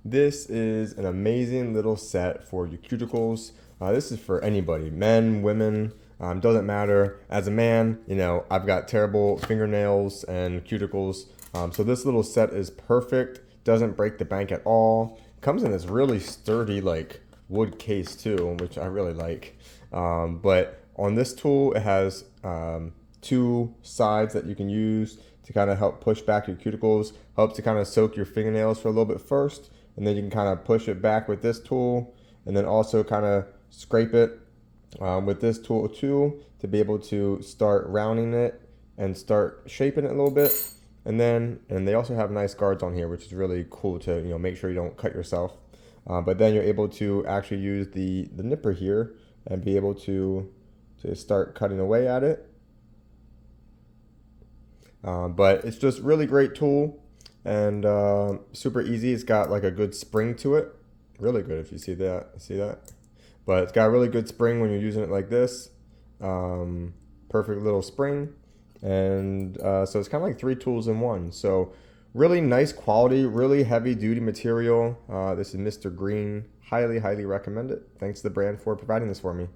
This is an amazing little set for your cuticles. This is for anybody, men, women, doesn't matter. As a man, you know, I've got terrible fingernails and cuticles. So this little set is perfect, doesn't break the bank at all. Comes in this really sturdy like wood case too, which I really like. But on this tool, it has two sides that you can use to kind of help push back your cuticles, helps to kind of soak your fingernails for a little bit first, and then you can kind of push it back with this tool, and then also kind of scrape it with this tool too, to be able to start rounding it and start shaping it a little bit. And they also have nice guards on here, which is really cool to, you know, make sure you don't cut yourself. But then you're able to actually use the nipper here and be able to start cutting away at it. But it's just really great tool and super easy. It's got like a good spring to it. Really good if you see that. See that? But it's got a really good spring when you're using it like this. Perfect little spring. And so it's kind of like three tools in one. So really nice quality, really heavy duty material. This is Mr. Green. Highly, highly recommend it. Thanks to the brand for providing this for me.